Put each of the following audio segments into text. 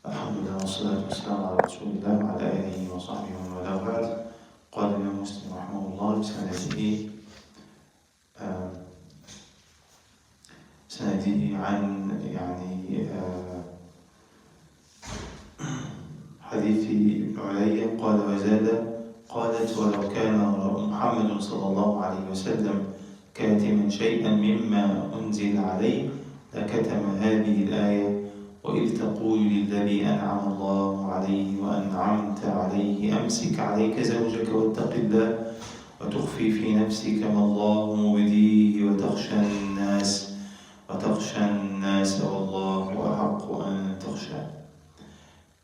الحمد لله والصلاة والسلام على رسول الله وعلى آله وصحبه ومن والاه بعد. قال الإمام مسلم رحمه الله بسنده عن حديث ابن علي قال وزاد قالت ولو كان محمد صلى الله عليه وسلم كاتما شيئا مما أنزل عليه لكتم هذه الآية وإذ تقول للذي أنعم الله عليه وأنعمت عليه أمسك عليك زوجك واتق الله وتخفي في نفسك ما الله مبديه وتخشى الناس والله أحق أن تخشى.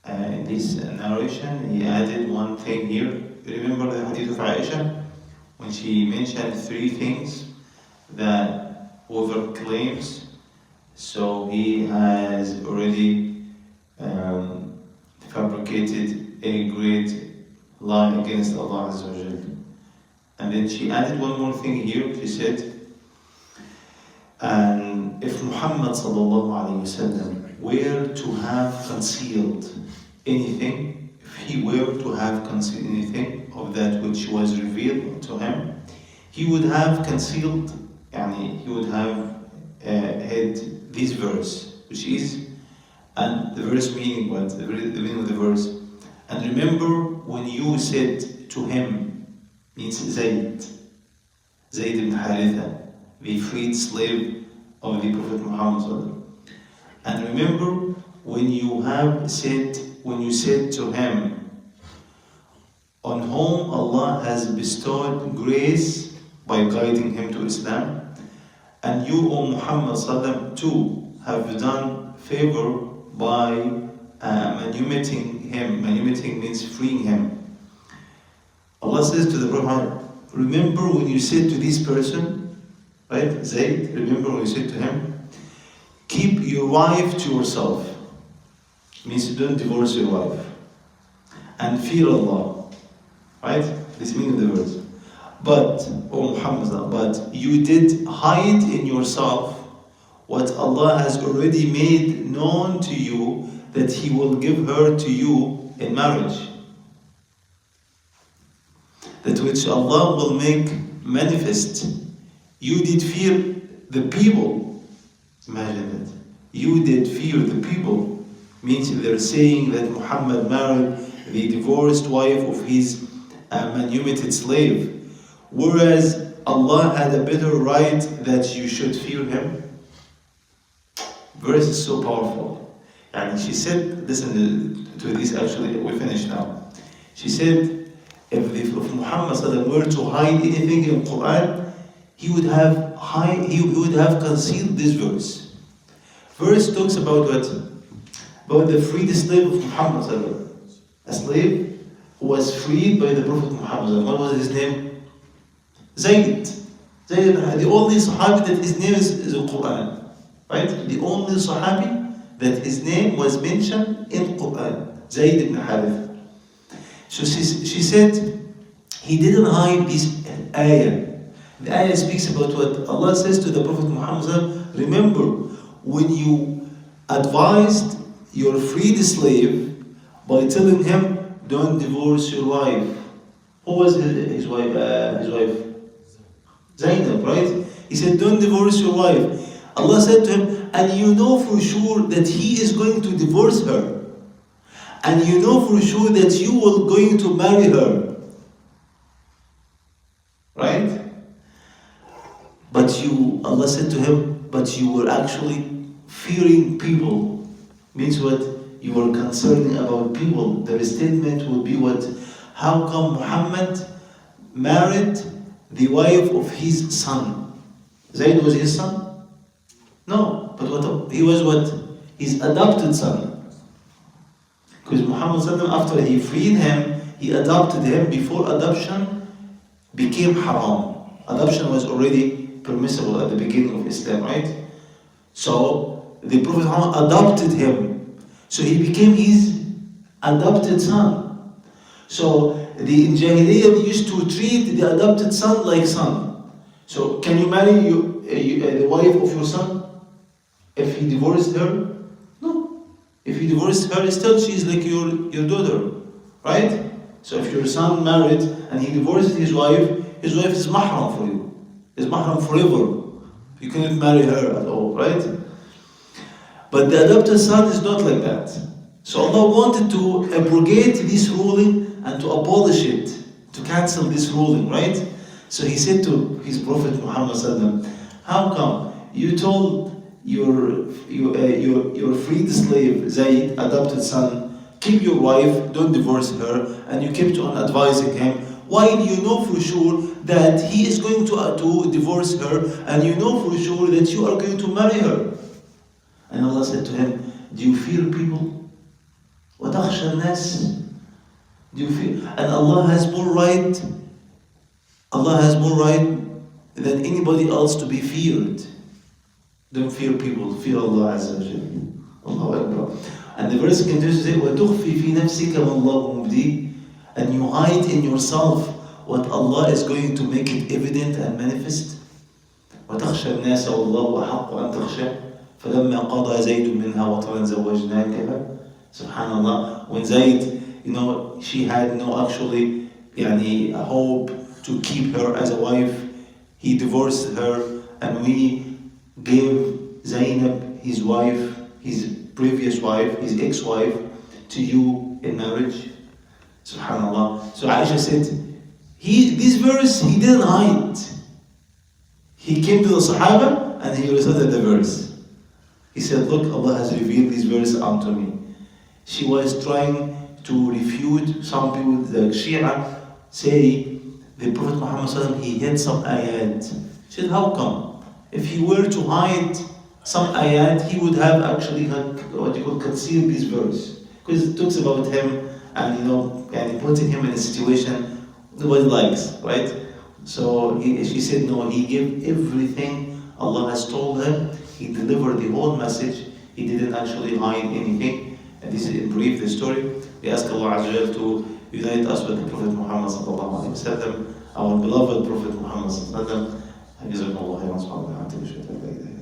In this narration he added one thing here. Remember the hadith of Aisha when she mentioned three things that whoever claims, so he has already fabricated a great lie against Allah Azza wa Jal. And then she added one more thing here. She said, and if Muhammad sallallahu alayhi wa sallam were to have concealed anything, if he were to have concealed anything of that which was revealed to him, he would have concealed, he would have had this verse, which is, and the verse meaning what? The meaning of the verse. And remember when you said to him, means Zayd ibn Haritha, the freed slave of the Prophet Muhammad. And remember when you said to him, on whom Allah has bestowed grace by guiding him to Islam, and you, O Muhammad too, have done favor by manumitting him. Manumitting means freeing him. Allah says to the Prophet, remember when you said to this person, right, Zayd, remember when you said to him, keep your wife to yourself. Means you don't divorce your wife. And fear Allah. Right? This means the verse. But, O Muhammad, but you did hide in yourself what Allah has already made known to you, that He will give her to you in marriage. That which Allah will make manifest. You did fear the people. Imagine that. You did fear the people. Means they're saying that Muhammad married the divorced wife of his manumitted slave. Whereas Allah had a better right that you should fear Him. Verse is so powerful. And she said, listen to this, actually, we finish now. She said, if Muhammad were to hide anything in the Quran, he would have concealed this verse. Verse talks about what? About the freed slave of Muhammad. A slave who was freed by the Prophet Muhammad. What was his name? Zayd. The only Sahabi that his name is in Quran. Right? The only Sahabi that his name was mentioned in Quran. Zayd ibn Harith. So she said, he didn't hide this ayah. The ayah speaks about what Allah says to the Prophet Muhammad. Remember, when you advised your freed slave by telling him, don't divorce your wife. Who was his wife? Zainab, right? He said, don't divorce your wife. Allah said to him, and you know for sure that he is going to divorce her. And you know for sure that you are going to marry her. Right? But Allah said to him, but you were actually fearing people. Means what? You were concerned about people. The statement would be what? How come Muhammad married the wife of his son? Zayd was his son? No, but what? He was what? His adopted son. Because Muhammad after he freed him, he adopted him before adoption became haram. Adoption was already permissible at the beginning of Islam, right? So the Prophet Muhammad adopted him. So he became his adopted son. So in Jahiliyyah they used to treat the adopted son like son. So can you marry the wife of your son if he divorced her? No. If you divorced her, still she's like your daughter, right? So if your son married and he divorced his wife is mahram for you. Is mahram forever. You cannot marry her at all, right? But the adopted son is not like that. So Allah wanted to abrogate this ruling and to abolish it, to cancel this ruling, right? So He said to His Prophet Muhammad sallallahu alaihi wasallam, how come you told your freed slave Zayd, adopted son, keep your wife, don't divorce her, and you kept on advising him, while you know for sure that he is going to divorce her, and you know for sure that you are going to marry her? And Allah said to him, do you fear people? وَتَخْشَى النَّاسِ. Do you fear? And Allah has more right than anybody else to be feared. Don't fear people, fear Allah Azza wa Jalla. Allahu Akbar. And the verse continues to say, وَتُخْفِي فِي نَفْسِكَ وَاللَّهُ مُبْدِيهِ. And you hide in yourself what Allah is going to make it evident and manifest. وَتَخْشَى النَّاسَ وَاللَّهُ أَحَقُّ أَن تَخْشَى فَلَمَّا قَضَى زَيْدٌ مِنْهَا وَطَرًا زَوَّجْنَاكَهَا. Subhanallah. When Zayd, she had no actually a hope to keep her as a wife, he divorced her, and we gave Zainab, his wife, his previous wife, his ex-wife, to you in marriage. Subhanallah. So Aisha said, this verse he didn't hide. He came to the Sahaba and he recited the verse. He said, look, Allah has revealed this verse unto me. She was trying to refute some people, the Shia, say the Prophet Muhammad sallallahu alaihi wasallam, he hid some ayat. She said, how come? If he were to hide some ayat, he would have actually concealed this verse. Because it talks about him and putting him in a situation nobody likes, right? So she said, no, he gave everything Allah has told him. He delivered the whole message. He didn't actually hide anything. And this is in brief the story. We ask Allah Azza wa Jalla to unite us with the Prophet Muhammad sallallahu alaihi wasallam, our beloved Prophet Muhammad sallallahu alaihi wasallam.